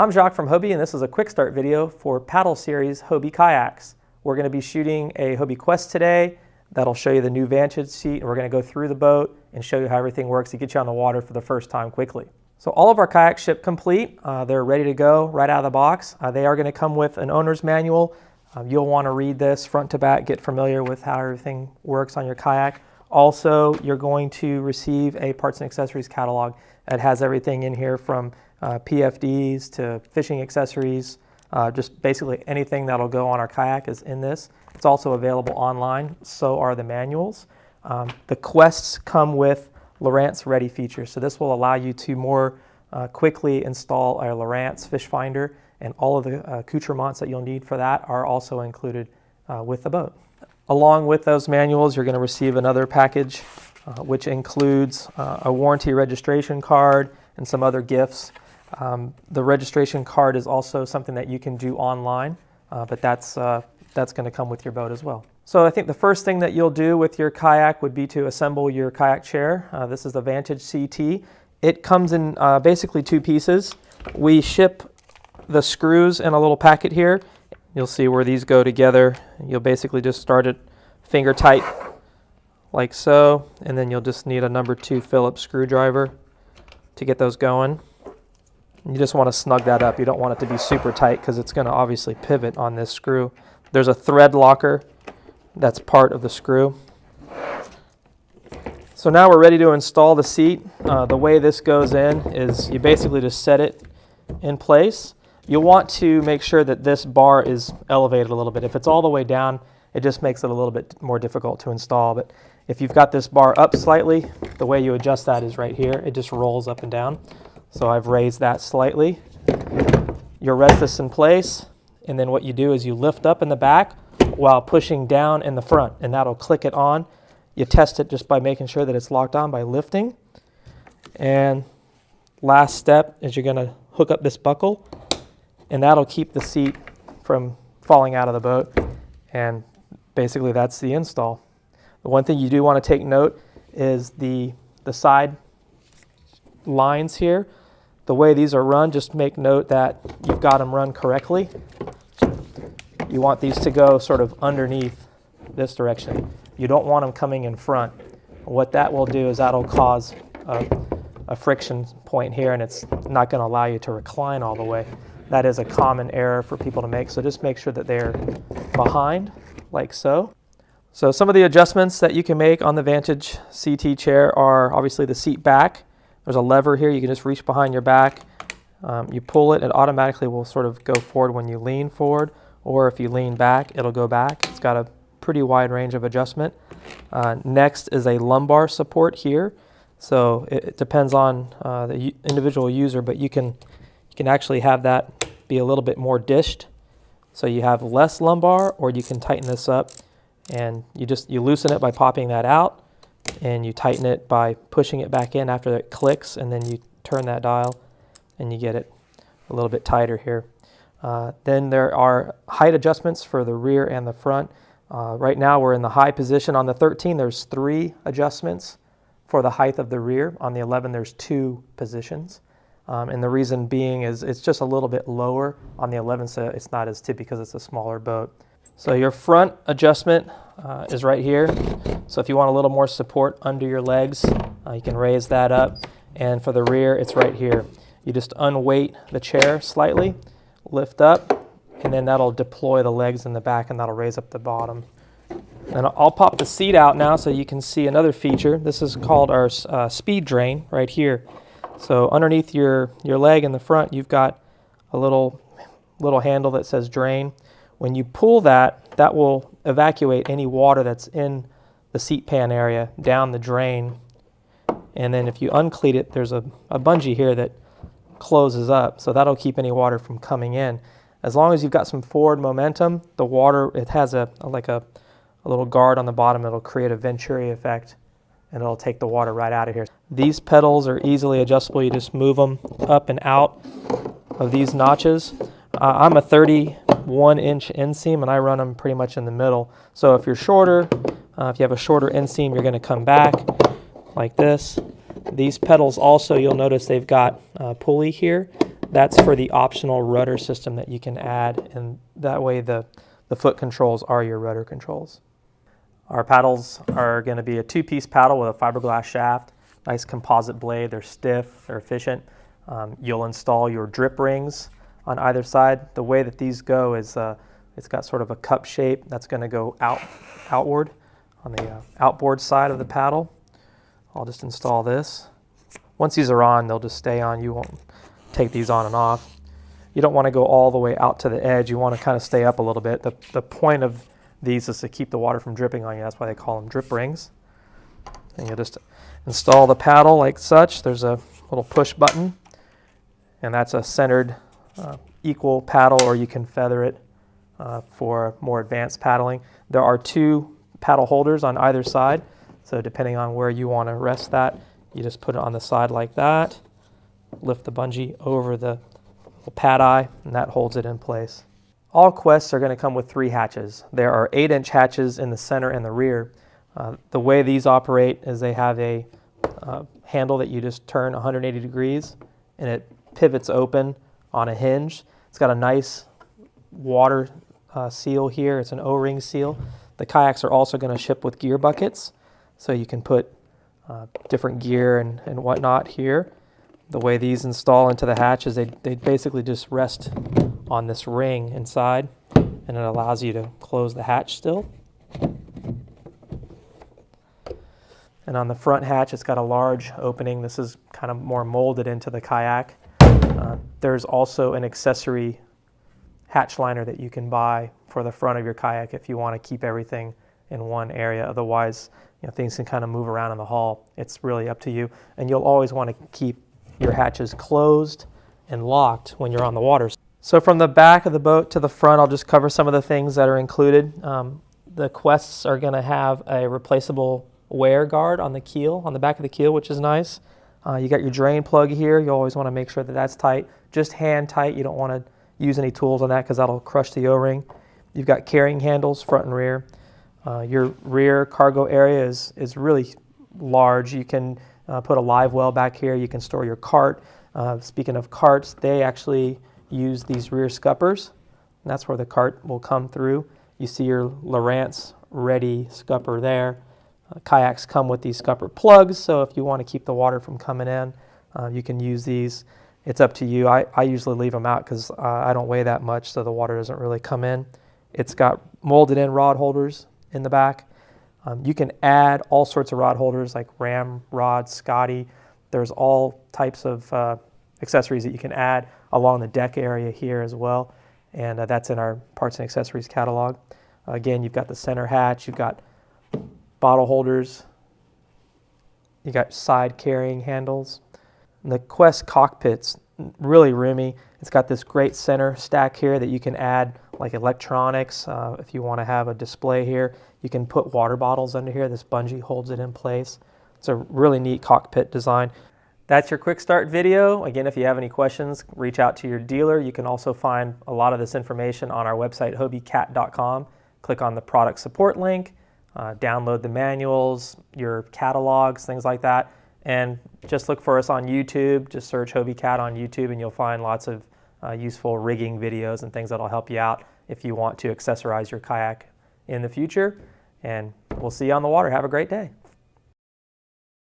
I'm Jacques from Hobie, and this is a quick start video for paddle series Hobie kayaks. We're going to be shooting a Hobie Quest today that'll show you the new Vantage Seat, and we're going to go through the boat and show you how everything works to get you on the water for the first time quickly. So all of our kayaks ship complete. They're ready to go right out of the box. They are going to come with an owner's manual. You'll want to read this front to back, get familiar with how everything works on your kayak. Also, you're going to receive a parts and accessories catalog that has everything in here from PFDs to fishing accessories, just basically anything that'll go on our kayak is in this. It's also available online, so are the manuals. The Quests come with Lowrance Ready features, so this will allow you to more quickly install our Lowrance fish finder, and all of the accoutrements that you'll need for that are also included with the boat. Along with those manuals, you're going to receive another package which includes a warranty registration card and some other gifts. The registration card is also something that you can do online, but that's going to come with your boat as well. So I think the first thing that you'll do with your kayak would be to assemble your kayak chair. This is the Vantage CT. It comes in basically two pieces. We ship the screws in a little packet here. You'll see where these go together. You'll basically just start it finger tight like so, and then you'll just need a number 2 Phillips screwdriver to get those going. You just want to snug that up. You don't want it to be super tight because it's going to obviously pivot on this screw. There's a thread locker that's part of the screw. So now we're ready to install the seat. The way this goes in is you basically just set it in place. You'll want to make sure that this bar is elevated a little bit. If it's all the way down, it just makes it a little bit more difficult to install. But if you've got this bar up slightly, the way you adjust that is right here. It just rolls up and down. So I've raised that slightly. You'll rest this in place, and then what you do is you lift up in the back while pushing down in the front, and that'll click it on. You test it just by making sure that it's locked on by lifting. And last step is you're going to hook up this buckle, and that'll keep the seat from falling out of the boat. And basically that's the install. The one thing you do want to take note is the side lines here. The way these are run, just make note that you've got them run correctly. You want these to go sort of underneath this direction. You don't want them coming in front. What that will do is that'll cause a friction point here, and it's not going to allow you to recline all the way. That is a common error for people to make, so just make sure that they're behind, like so. So some of the adjustments that you can make on the Vantage CT chair are obviously the seat back. There's a lever here. You can just reach behind your back. You pull it, it automatically will sort of go forward when you lean forward, or if you lean back, it'll go back. It's got a pretty wide range of adjustment. Next is a lumbar support here. So it depends on the individual user, but you can actually have that be a little bit more dished. So you have less lumbar, or you can tighten this up, and you loosen it by popping that out, and you tighten it by pushing it back in after it clicks, and then you turn that dial and you get it a little bit tighter here. Then there are height adjustments for the rear and the front. Right now we're in the high position. On the 13 there's 3 adjustments for the height of the rear. On the 11 there's 2 positions. And the reason being is it's just a little bit lower on the 11, so it's not as tippy because it's a smaller boat. So your front adjustment is right here. So if you want a little more support under your legs, you can raise that up. And for the rear, it's right here. You just unweight the chair slightly, lift up, and then that'll deploy the legs in the back, and that'll raise up the bottom. And I'll pop the seat out now so you can see another feature. This is called our speed drain right here. So underneath your leg in the front, you've got a little handle that says drain. When you pull that, that will evacuate any water that's in the seat pan area down the drain. And then if you uncleat it, there's a bungee here that closes up, so that'll keep any water from coming in. As long as you've got some forward momentum, the water, it has a little guard on the bottom. It'll create a Venturi effect, and it'll take the water right out of here. These pedals are easily adjustable. You just move them up and out of these notches. I'm a 31-inch inseam, and I run them pretty much in the middle. So if you're shorter, if you have a shorter inseam, you're going to come back like this. These pedals also, you'll notice they've got a pulley here That's for the optional rudder system that you can add, and that way the foot controls are your rudder controls. Our paddles are going to be a two-piece paddle with a fiberglass shaft, nice composite blade. They're stiff, they're efficient. You'll install your drip rings on either side. The way that these go is it's got sort of a cup shape that's going to go outward on the outboard side of the paddle. I'll just install this. Once these are on, they'll just stay on. You won't take these on and off. You don't want to go all the way out to the edge. You want to kind of stay up a little bit. The point of these is to keep the water from dripping on you. That's why they call them drip rings. And you'll just install the paddle like such. There's a little push button, and that's a centered equal paddle, or you can feather it for more advanced paddling. There are two paddle holders on either side, so depending on where you want to rest that, you just put it on the side like that, lift the bungee over the pad eye, and that holds it in place. All Quests are going to come with 3 hatches. There are 8-inch hatches in the center and the rear. The way these operate is they have a handle that you just turn 180 degrees, and it pivots open on a hinge. It's got a nice water seal here. It's an O-ring seal. The kayaks are also going to ship with gear buckets, so you can put different gear and whatnot here. The way these install into the hatch is they basically just rest on this ring inside, and it allows you to close the hatch still. And on the front hatch, it's got a large opening. This is kind of more molded into the kayak. There's also an accessory hatch liner that you can buy for the front of your kayak if you want to keep everything in one area. Otherwise, things can kind of move around in the hull. It's really up to you. And you'll always want to keep your hatches closed and locked when you're on the water. So from the back of the boat to the front, I'll just cover some of the things that are included. The Quests are going to have a replaceable wear guard on the keel, on the back of the keel, which is nice. You got your drain plug here. You always want to make sure that that's tight, just hand tight. You don't want to use any tools on that because that'll crush the O-ring. You've got carrying handles front and rear. Your rear cargo area is really large. You can put a live well back here. You can store your cart. Speaking of carts, they actually use these rear scuppers, and that's where the cart will come through. You see your Lowrance ready scupper there. Kayaks come with these scupper plugs, so if you want to keep the water from coming in, you can use these. It's up to you. I usually leave them out because I don't weigh that much, so the water doesn't really come in. It's got molded in rod holders in the back. You can add all sorts of rod holders like Ram Rod, Scotty. There's all types of accessories that you can add along the deck area here as well, and that's in our parts and accessories catalog. Again, you've got the center hatch, you've got bottle holders, you got side carrying handles. And the Quest cockpit's really roomy. It's got this great center stack here that you can add like electronics. If you want to have a display here, you can put water bottles under here. This bungee holds it in place. It's a really neat cockpit design. That's your quick start video. Again, if you have any questions, reach out to your dealer. You can also find a lot of this information on our website, hobiecat.com. Click on the product support link, download the manuals, your catalogs, things like that. And just look for us on YouTube. Just search Hobie Cat on YouTube and you'll find lots of useful rigging videos and things that'll help you out if you want to accessorize your kayak in the future. And we'll see you on the water. Have a great day.